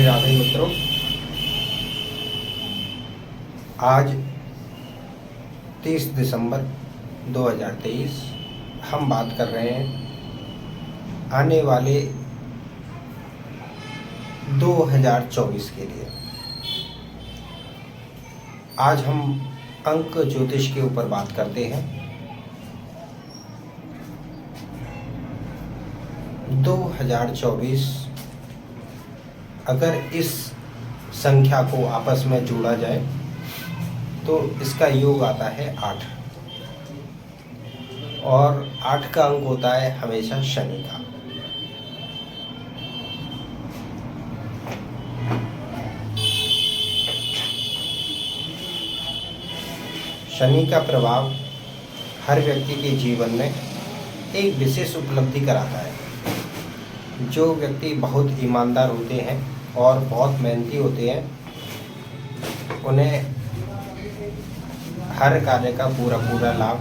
राधे राधे मित्रों। आज 30 दिसंबर 2023 हम बात कर रहे हैं आने वाले 2024 के लिए। आज हम अंक ज्योतिष के ऊपर बात करते हैं। 2024 अगर इस संख्या को आपस में जोड़ा जाए तो इसका योग आता है 8 और 8 का अंक होता है हमेशा शनि का। शनि का प्रभाव हर व्यक्ति के जीवन में एक विशेष उपलब्धि कराता है। जो व्यक्ति बहुत ईमानदार होते हैं और बहुत मेहनती होते हैं उन्हें हर कार्य का पूरा लाभ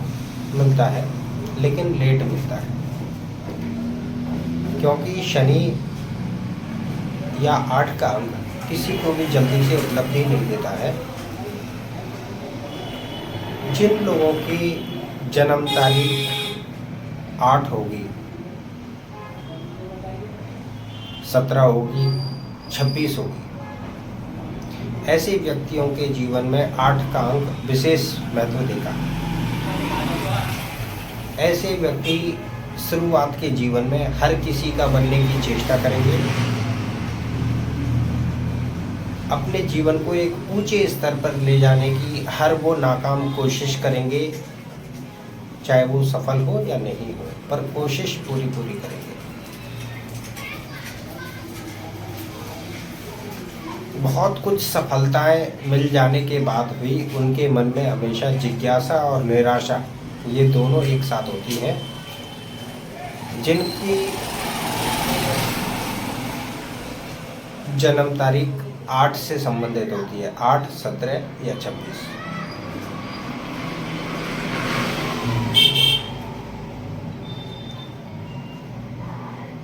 मिलता है, लेकिन लेट मिलता है, क्योंकि शनि या 8 का अंक किसी को भी जल्दी से उपलब्धि नहीं देता है। जिन लोगों की जन्म तारीख 8 होगी, 17 होगी, 26 होगी, ऐसे व्यक्तियों के जीवन में 8 का अंक विशेष महत्व देगा। ऐसे व्यक्ति शुरुआत के जीवन में हर किसी का बनने की चेष्टा करेंगे, अपने जीवन को एक ऊंचे स्तर पर ले जाने की हर वो नाकाम कोशिश करेंगे, चाहे वो सफल हो या नहीं हो, पर कोशिश पूरी करेंगे। बहुत कुछ सफलताएं मिल जाने के बाद भी उनके मन में हमेशा जिज्ञासा और निराशा, ये दोनों एक साथ होती हैं। जिनकी जन्म तारीख 8 से संबंधित होती है, 8, 17 या 26।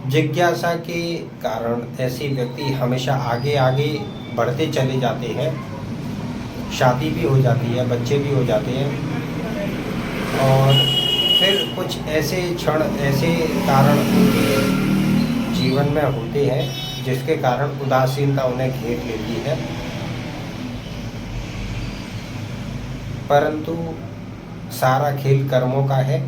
जिज्ञासा के कारण ऐसे व्यक्ति हमेशा आगे बढ़ते चले जाते हैं। शादी भी हो जाती है, बच्चे भी हो जाते हैं, और फिर कुछ ऐसे क्षण, ऐसे कारण उनके जीवन में होते हैं जिसके कारण उदासीनता उन्हें घेर लेती है। परंतु सारा खेल कर्मों का है।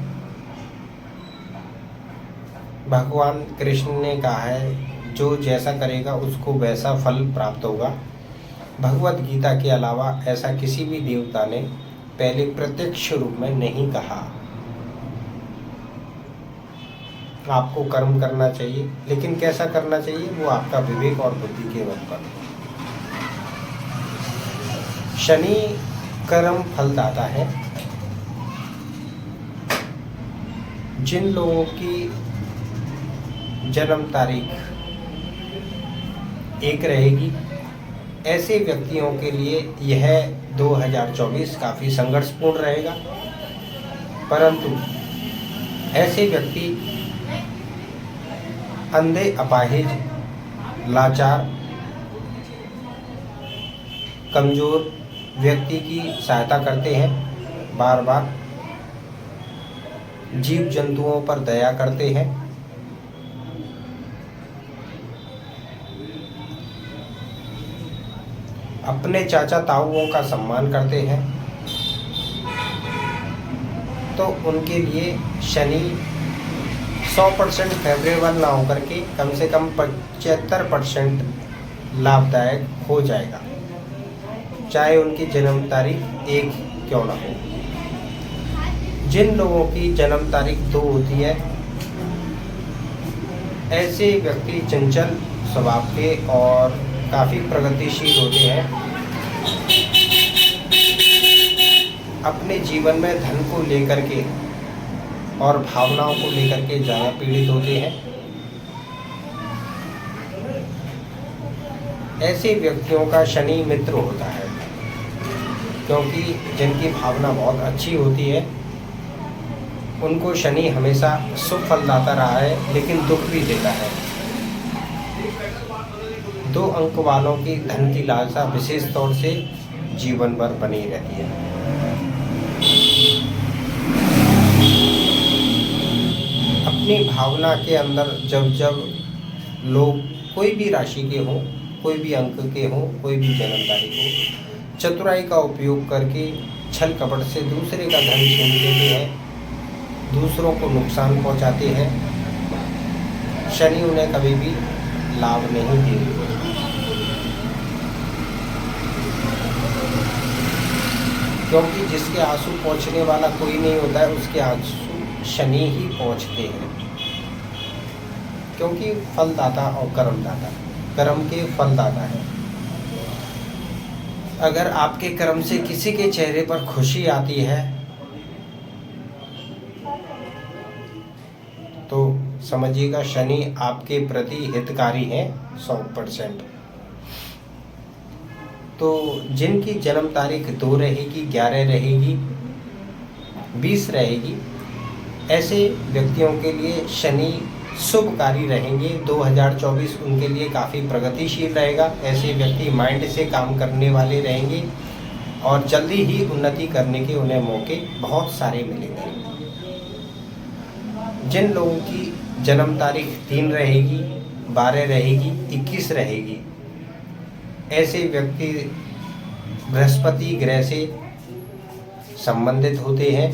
भगवान कृष्ण ने कहा है, जो जैसा करेगा उसको वैसा फल प्राप्त होगा। भगवत गीता के अलावा ऐसा किसी भी देवता ने पहले प्रत्यक्ष रूप में नहीं कहा। आपको कर्म करना चाहिए, लेकिन कैसा करना चाहिए वो आपका विवेक और बुद्धि के बल पर। शनि कर्म फलदाता है। जिन लोगों की जन्म तारीख 1 रहेगी, ऐसे व्यक्तियों के लिए यह 2024 काफ़ी संघर्षपूर्ण रहेगा। परंतु ऐसे व्यक्ति अंधे, अपाहिज, लाचार, कमज़ोर व्यक्ति की सहायता करते हैं, बार बार जीव जंतुओं पर दया करते हैं, अपने चाचा ताऊओं का सम्मान करते हैं। तो उनके लिए शनि 100% फेवरेबल ना होकर के कम से कम 75% लाभदायक हो जाएगा, चाहे उनकी जन्म तारीख 1 क्यों ना हो। जिन लोगों की जन्म तारीख 2 होती है, ऐसे व्यक्ति चंचल स्वभाव के और काफ़ी प्रगतिशील होते हैं। अपने जीवन में धन को लेकर के और भावनाओं को लेकर के ज़्यादा पीड़ित होते हैं। ऐसे व्यक्तियों का शनि मित्र होता है, क्योंकि जिनकी भावना बहुत अच्छी होती है उनको शनि हमेशा शुभ फलदाता रहा है, लेकिन दुख भी देता है। 2 अंक वालों की धन की लालसा विशेष तौर से जीवन भर बनी रहती है। अपनी भावना के अंदर जब जब लोग कोई भी राशि के हों, कोई भी अंक के हों, कोई भी जन्म तारीख हो, चतुराई का उपयोग करके छल कपट से दूसरे का धन छीन लेते हैं, दूसरों को नुकसान पहुंचाते हैं, शनि उन्हें कभी भी लाभ नहीं देते। क्योंकि जिसके आंसू पहुंचने वाला कोई नहीं होता है, उसके आंसू शनि ही पहुंचते हैं। क्योंकि फलदाता और कर्मदाता, कर्म के फलदाता है। अगर आपके कर्म से किसी के चेहरे पर खुशी आती है तो समझिएगा शनि आपके प्रति हितकारी है 100%। तो जिनकी जन्म तारीख 2 रहेगी, 11 रहेगी, 20 रहेगी, ऐसे व्यक्तियों के लिए शनि शुभकारी रहेंगे। 2024 उनके लिए काफ़ी प्रगतिशील रहेगा। ऐसे व्यक्ति माइंड से काम करने वाले रहेंगे और जल्दी ही उन्नति करने के उन्हें मौके बहुत सारे मिलेंगे। जिन लोगों की जन्म तारीख 3 रहेगी, 12 रहेगी, 21 रहेगी, ऐसे व्यक्ति बृहस्पति ग्रह से संबंधित होते हैं।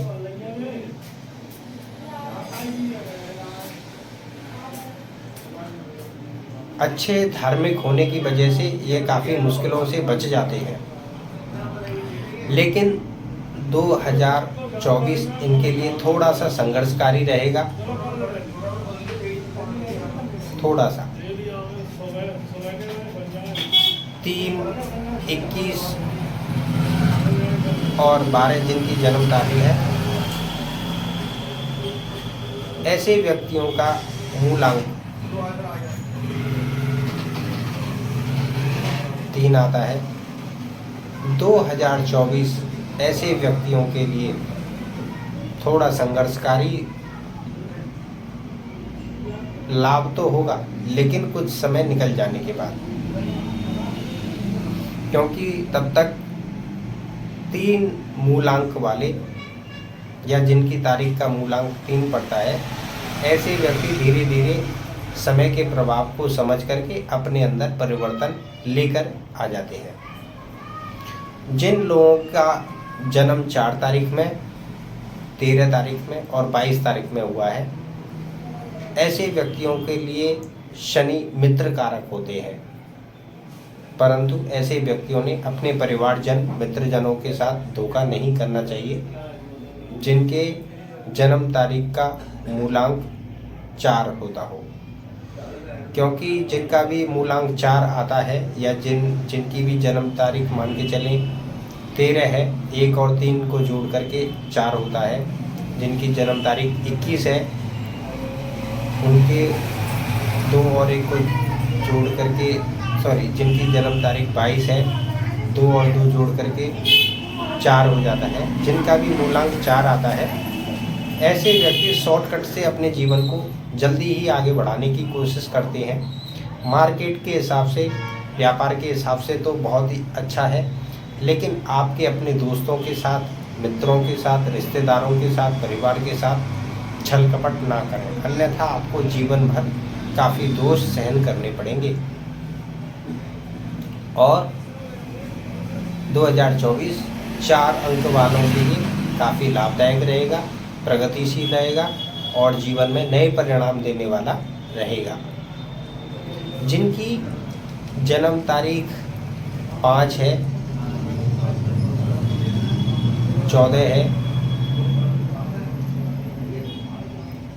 अच्छे धार्मिक होने की वजह से ये काफ़ी मुश्किलों से बच जाते हैं। लेकिन 2024 इनके लिए थोड़ा सा संघर्षकारी रहेगा, थोड़ा सा। 3, 21 और 12 जिनकी जन्म तारीख है, ऐसे व्यक्तियों का मूलांक 3 आता है। 2024 ऐसे व्यक्तियों के लिए थोड़ा संघर्षकारी लाभ तो होगा, लेकिन कुछ समय निकल जाने के बाद, क्योंकि तब तक 3 मूलांक वाले या जिनकी तारीख का मूलांक 3 पड़ता है, ऐसे व्यक्ति धीरे धीरे समय के प्रभाव को समझ करके अपने अंदर परिवर्तन लेकर आ जाते हैं। जिन लोगों का जन्म 4 तारीख में, 13 तारीख में और 22 तारीख में हुआ है, ऐसे व्यक्तियों के लिए शनि मित्र कारक होते हैं। परंतु ऐसे व्यक्तियों ने अपने परिवारजन, मित्रजनों के साथ धोखा नहीं करना चाहिए। जिनके जन्म तारीख का मूलांक 4 होता हो, क्योंकि जिनका भी मूलांक 4 आता है या जिनकी भी जन्म तारीख मान के चलें 13 है, 1 और 3 को जोड़ करके 4 होता है। जिनकी जन्म तारीख 21 है, उनके 2 और 1 को जोड़ करके जिनकी जन्म तारीख 22 है, 2 और 2 जोड़ करके 4 हो जाता है। जिनका भी मूलांक 4 आता है, ऐसे व्यक्ति शॉर्टकट से अपने जीवन को जल्दी ही आगे बढ़ाने की कोशिश करते हैं। मार्केट के हिसाब से, व्यापार के हिसाब से तो बहुत ही अच्छा है, लेकिन आपके अपने दोस्तों के साथ, मित्रों के साथ, रिश्तेदारों के साथ, परिवार के साथ छल कपट ना करें, अन्यथा आपको जीवन भर काफ़ी दोष सहन करने पड़ेंगे। और 2024 4 अंक वालों के लिए काफ़ी लाभदायक रहेगा, प्रगतिशील रहेगा और जीवन में नए परिणाम देने वाला रहेगा। जिनकी जन्म तारीख 5 है, 14 है,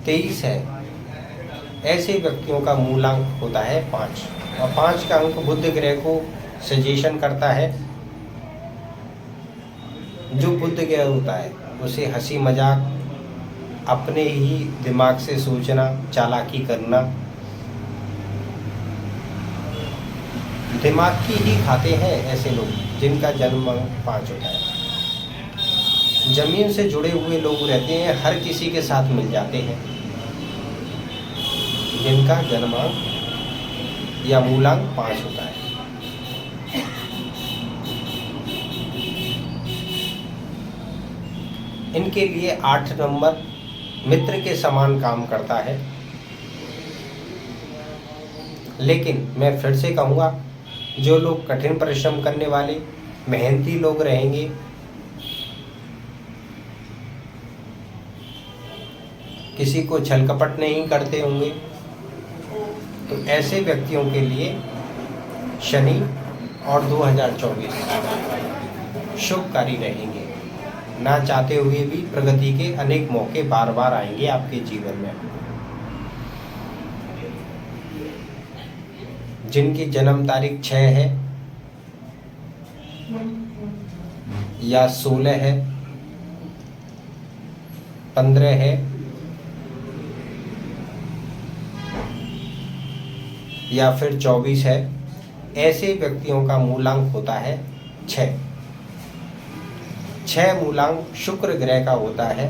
23 है, ऐसे व्यक्तियों का मूलांक होता है 5 और 5 का अंक बुध ग्रह को सजेशन करता है। जो बुध ग्रह होता है उसे हंसी मजाक, अपने ही दिमाग से सोचना, चालाकी करना, दिमाग की ही खाते हैं ऐसे लोग जिनका जन्म 5 होता है। जमीन से जुड़े हुए लोग रहते हैं, हर किसी के साथ मिल जाते हैं। जिनका जन्मांक या मूलांक 5 होता है। इनके लिए 8 नंबर मित्र के समान काम करता है। लेकिन मैं फिर से कहूँगा, जो लोग कठिन परिश्रम करने वाले मेहनती लोग रहेंगे, किसी को छल कपट नहीं करते होंगे, तो ऐसे व्यक्तियों के लिए शनि और 2024 शुभकारी रहेंगे। ना चाहते हुए भी प्रगति के अनेक मौके बार बार आएंगे आपके जीवन में। जिनकी जन्म तारीख 6 है या 16 है, 15 है या फिर 24 है, ऐसे व्यक्तियों का मूलांक होता है 6। 6 मूलांक शुक्र ग्रह का होता है।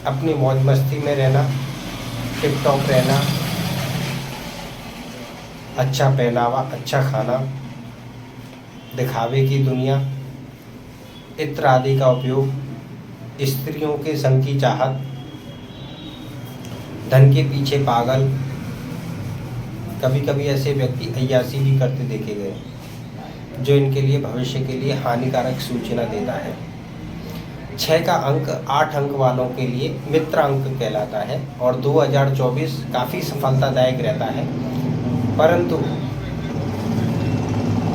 अपनी मौज मस्ती में रहना, टिप टॉप रहना, अच्छा पहनावा, अच्छा खाना, दिखावे की दुनिया, इत्र आदि का उपयोग, स्त्रियों के संग की चाहत, धन के पीछे पागल, कभी कभी ऐसे व्यक्ति अय्यासी भी करते देखे गए, जो इनके लिए भविष्य के लिए हानिकारक सूचना देता है। 6 का अंक 8 अंक वालों के लिए मित्र अंक कहलाता है और 2024 काफ़ी सफलतादायक रहता है। परंतु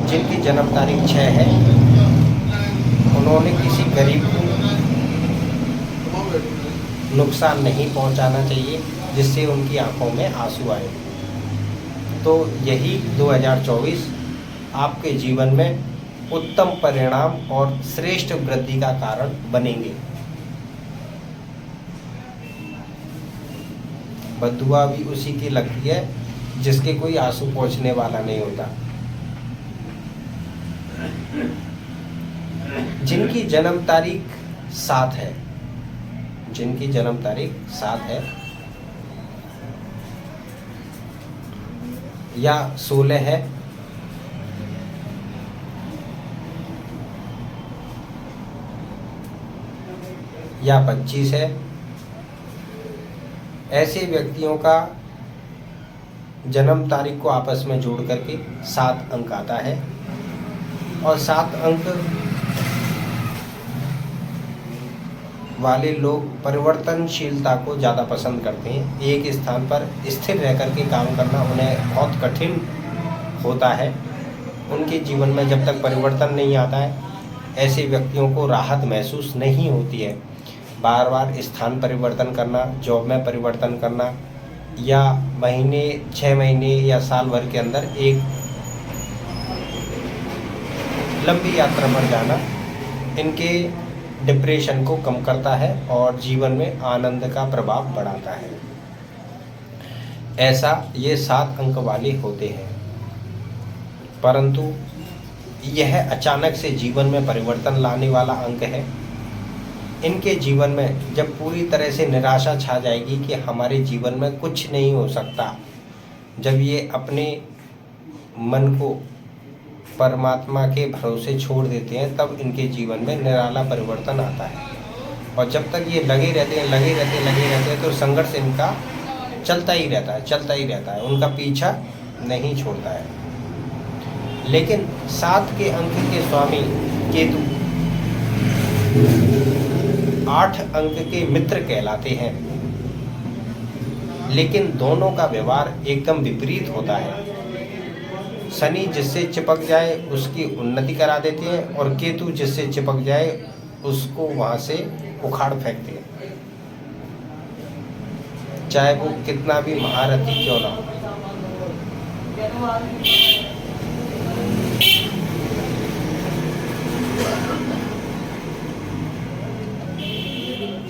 जिनकी जन्म तारीख 6 है, उन्होंने किसी गरीब को नुकसान नहीं पहुंचाना चाहिए जिससे उनकी आंखों में आंसू आए। तो यही 2024 आपके जीवन में उत्तम परिणाम और श्रेष्ठ वृद्धि का कारण बनेंगे। बद्दुआ भी उसी की लगती है जिसके कोई आंसू पोंछने वाला नहीं होता। जिनकी जन्म तारीख 7 है, जिनकी जन्म तारीख 7 है या 16 है या 25 है, ऐसे व्यक्तियों का जन्म तारीख को आपस में जोड़ करके 7 अंक आता है। और 7 अंक वाले लोग परिवर्तनशीलता को ज़्यादा पसंद करते हैं। एक स्थान पर स्थिर रह कर के काम करना उन्हें बहुत कठिन होता है। उनके जीवन में जब तक परिवर्तन नहीं आता है, ऐसे व्यक्तियों को राहत महसूस नहीं होती है। बार बार स्थान परिवर्तन करना, जॉब में परिवर्तन करना या महीने 6 महीने या साल भर के अंदर एक लंबी यात्रा पर जाना इनके डिप्रेशन को कम करता है और जीवन में आनंद का प्रभाव बढ़ाता है। ऐसा ये 7 अंक वाले होते हैं। परंतु यह अचानक से जीवन में परिवर्तन लाने वाला अंक है। इनके जीवन में जब पूरी तरह से निराशा छा जाएगी कि हमारे जीवन में कुछ नहीं हो सकता, जब ये अपने मन को परमात्मा के भरोसे छोड़ देते हैं, तब इनके जीवन में निराला परिवर्तन आता है। और जब तक ये लगे रहते हैं तो संघर्ष इनका चलता ही रहता है, उनका पीछा नहीं छोड़ता है। लेकिन 7 के अंक के स्वामी केतु 8 अंक के मित्र कहलाते हैं, लेकिन दोनों का व्यवहार एकदम विपरीत होता है। शनि जिससे चिपक जाए उसकी उन्नति करा देते हैं और केतु जिससे चिपक जाए उसको वहाँ से उखाड़ फेंकते हैं, चाहे वो कितना भी महारथी क्यों ना हो।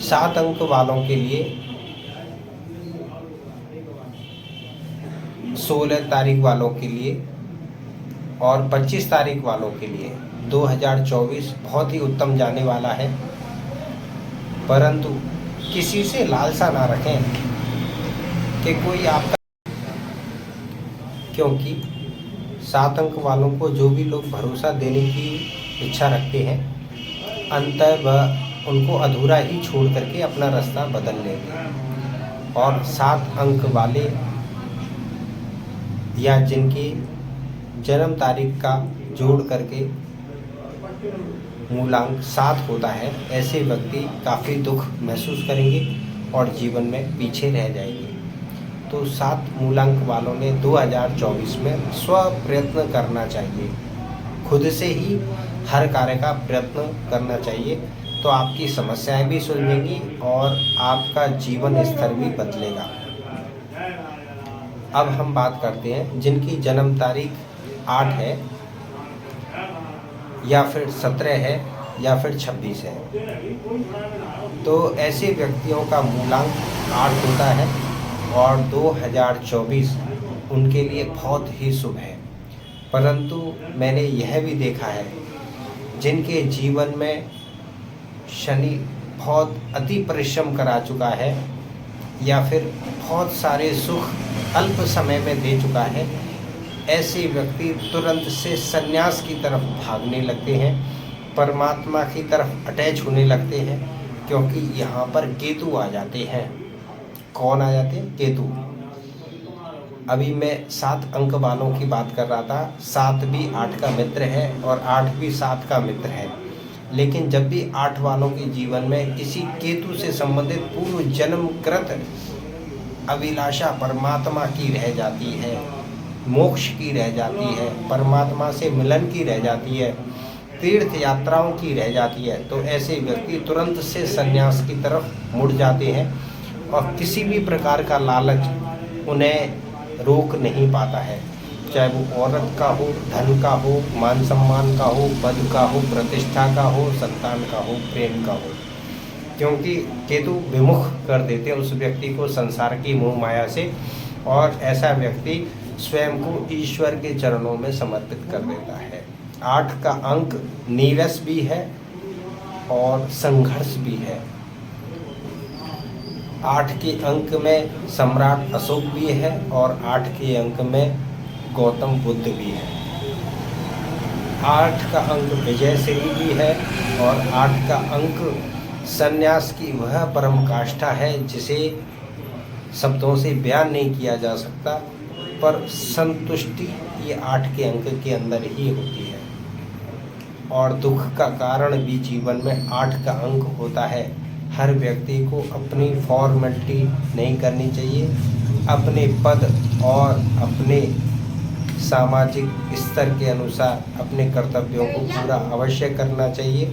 7 अंक वालों के लिए 16 तारीख वालों के लिए और 25 तारीख वालों के लिए 2024 बहुत ही उत्तम जाने वाला है। परंतु किसी से लालसा ना रखें कि कोई आपका क्योंकि 7 अंक वालों को जो भी लोग भरोसा देने की इच्छा रखते हैं, अंततः वह उनको अधूरा ही छोड़ करके अपना रास्ता बदल लेते हैं। और 7 अंक वाले या जिनकी जन्म तारीख का जोड़ करके मूलांक 7 होता है, ऐसे व्यक्ति काफ़ी दुख महसूस करेंगे और जीवन में पीछे रह जाएंगे। तो 7 मूलांक वालों ने 2024 में स्व प्रयत्न करना चाहिए, खुद से ही हर कार्य का प्रयत्न करना चाहिए, तो आपकी समस्याएं भी सुलझेंगी और आपका जीवन स्तर भी बदलेगा। अब हम बात करते हैं जिनकी जन्म तारीख 8 है या फिर 17 है या फिर 26 है। तो ऐसे व्यक्तियों का मूलांक 8 होता है और 2024 उनके लिए बहुत ही शुभ है। परंतु मैंने यह भी देखा है जिनके जीवन में शनि बहुत अति परिश्रम करा चुका है या फिर बहुत सारे सुख अल्प समय में दे चुका है, ऐसे व्यक्ति तुरंत से संन्यास की तरफ भागने लगते हैं, परमात्मा की तरफ अटैच होने लगते हैं, क्योंकि यहाँ पर केतु आ जाते हैं। कौन आ जाते हैं? केतु। अभी मैं 7 अंक वालों की बात कर रहा था। 7 भी 8 का मित्र है और 8 भी 7 का मित्र है, लेकिन जब भी 8 वालों के जीवन में किसी केतु से संबंधित पूर्व जन्मकृत अभिलाषा परमात्मा की रह जाती है, मोक्ष की रह जाती है, परमात्मा से मिलन की रह जाती है, तीर्थ यात्राओं की रह जाती है, तो ऐसे व्यक्ति तुरंत से संन्यास की तरफ मुड़ जाते हैं और किसी भी प्रकार का लालच उन्हें रोक नहीं पाता है, चाहे वो औरत का हो, धन का हो, मान सम्मान का हो, पद का हो, प्रतिष्ठा का हो, संतान का हो, प्रेम का हो, क्योंकि केतु विमुख कर देते हैं उस व्यक्ति को संसार की मोह माया से, और ऐसा व्यक्ति स्वयं को ईश्वर के चरणों में समर्पित कर देता है। 8 का अंक नीरस भी है और संघर्ष भी है। 8 के अंक में सम्राट अशोक भी है और 8 के अंक में गौतम बुद्ध भी है। 8 का अंक विजय श्री भी है और 8 का अंक संन्यास की वह परम काष्ठा है जिसे शब्दों से बयान नहीं किया जा सकता, पर संतुष्टि ये 8 के अंक के अंदर ही होती है। और दुख का कारण भी जीवन में 8 का अंक होता है। हर व्यक्ति को अपनी फॉर्मेलिटी नहीं करनी चाहिए, अपने पद और अपने सामाजिक स्तर के अनुसार अपने कर्तव्यों को पूरा अवश्य करना चाहिए।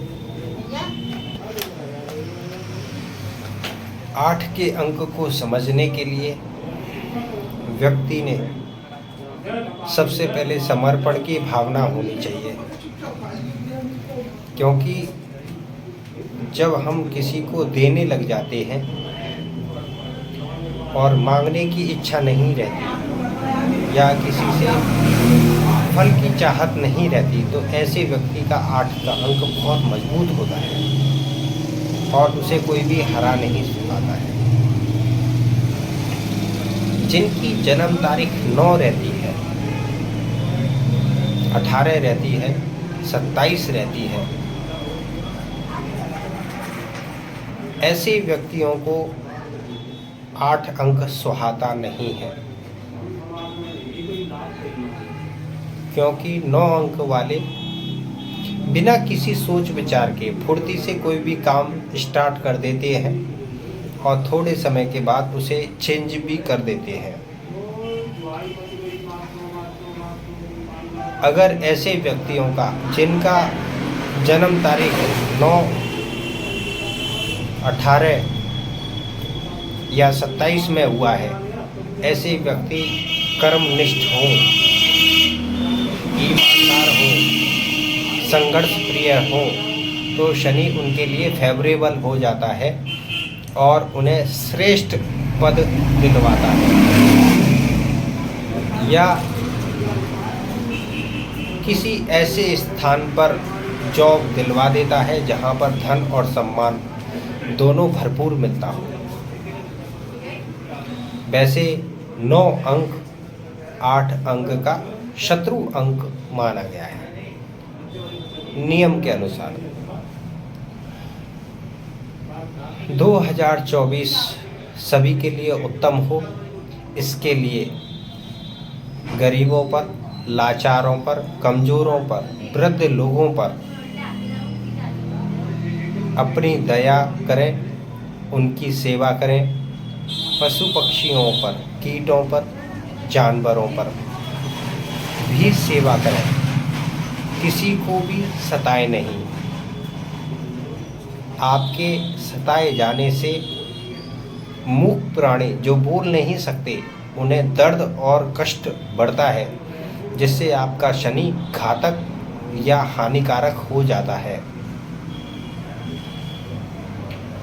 8 के अंक को समझने के लिए व्यक्ति ने सबसे पहले समर्पण की भावना होनी चाहिए, क्योंकि जब हम किसी को देने लग जाते हैं और मांगने की इच्छा नहीं रहती या किसी से फल की चाहत नहीं रहती, तो ऐसे व्यक्ति का 8 का अंक बहुत मजबूत होता है और उसे कोई भी हरा नहीं पाता है। जिनकी जन्म तारीख 9 रहती है, 18 रहती है, 27 रहती है, ऐसे व्यक्तियों को 8 अंक सुहाता नहीं है, क्योंकि 9 अंक वाले बिना किसी सोच विचार के फुर्ती से कोई भी काम स्टार्ट कर देते हैं और थोड़े समय के बाद उसे चेंज भी कर देते हैं। अगर ऐसे व्यक्तियों का जिनका जन्म तारीख 9, 18 या 27 में हुआ है, ऐसे व्यक्ति कर्मनिष्ठ हों, ईमानदार हों, संघर्ष प्रिय हो, तो शनि उनके लिए फेवरेबल हो जाता है और उन्हें श्रेष्ठ पद दिलवाता है या किसी ऐसे स्थान पर जॉब दिलवा देता है जहां पर धन और सम्मान दोनों भरपूर मिलता हो। वैसे 9 अंक 8 अंक का शत्रु अंक माना गया है। नियम के अनुसार 2024 सभी के लिए उत्तम हो, इसके लिए गरीबों पर, लाचारों पर, कमज़ोरों पर, वृद्ध लोगों पर अपनी दया करें, उनकी सेवा करें। पशु पक्षियों पर, कीटों पर, जानवरों पर भी सेवा करें, किसी को भी सताए नहीं। आपके सताए जाने से मूक प्राणी जो बोल नहीं सकते, उन्हें दर्द और कष्ट बढ़ता है, जिससे आपका शनि घातक या हानिकारक हो जाता है।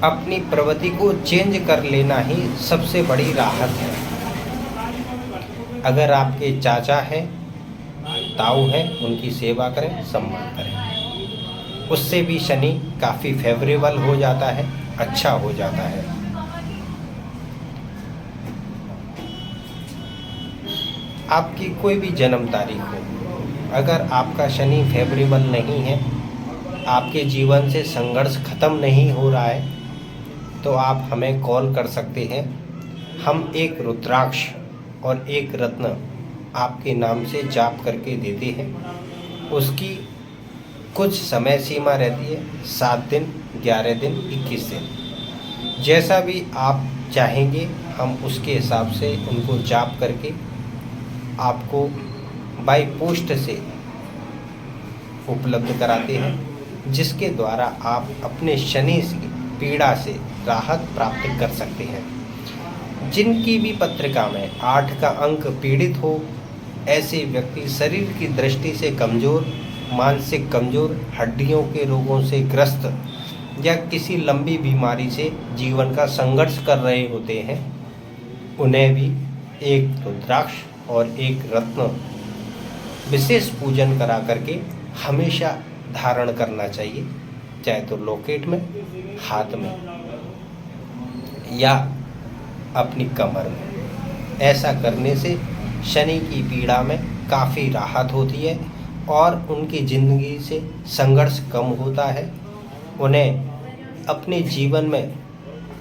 अपनी प्रवृत्ति को चेंज कर लेना ही सबसे बड़ी राहत है। अगर आपके चाचा हैं, ताऊ हैं, उनकी सेवा करें, सम्मान करें, उससे भी शनि काफ़ी फेवरेबल हो जाता है, अच्छा हो जाता है। आपकी कोई भी जन्म तारीख हो, अगर आपका शनि फेवरेबल नहीं है, आपके जीवन से संघर्ष खत्म नहीं हो रहा है, तो आप हमें कॉल कर सकते हैं। हम एक रुद्राक्ष और एक रत्न आपके नाम से जाप करके देते हैं। उसकी कुछ समय सीमा रहती है, 7 दिन, 11 दिन, 21 दिन, जैसा भी आप चाहेंगे हम उसके हिसाब से उनको जाप करके आपको बाय पोस्ट से उपलब्ध कराते हैं, जिसके द्वारा आप अपने शनि की पीड़ा से राहत प्राप्त कर सकते हैं। जिनकी भी पत्रिका में 8 का अंक पीड़ित हो, ऐसे व्यक्ति शरीर की दृष्टि से कमज़ोर, मानसिक कमज़ोर, हड्डियों के रोगों से ग्रस्त या किसी लंबी बीमारी से जीवन का संघर्ष कर रहे होते हैं, उन्हें भी एक रुद्राक्ष और एक रत्न विशेष पूजन करा करके हमेशा धारण करना चाहिए, चाहे तो लॉकेट में, हाथ में या अपनी कमर में। ऐसा करने से शनि की पीड़ा में काफ़ी राहत होती है और उनकी ज़िंदगी से संघर्ष कम होता है। उन्हें अपने जीवन में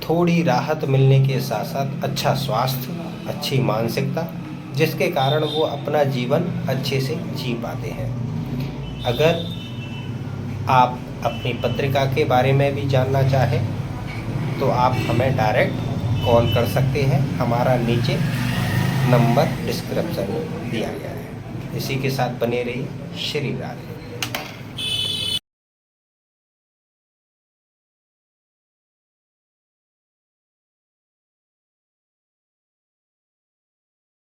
थोड़ी राहत मिलने के साथ साथ अच्छा स्वास्थ्य, अच्छी मानसिकता, जिसके कारण वो अपना जीवन अच्छे से जी पाते हैं। अगर आप अपनी पत्रिका के बारे में भी जानना चाहें तो आप हमें डायरेक्ट कॉल कर सकते हैं। हमारा नीचे नंबर डिस्क्रिप्शन में दिया गया है। इसी के साथ बने रहिए। श्री राधे।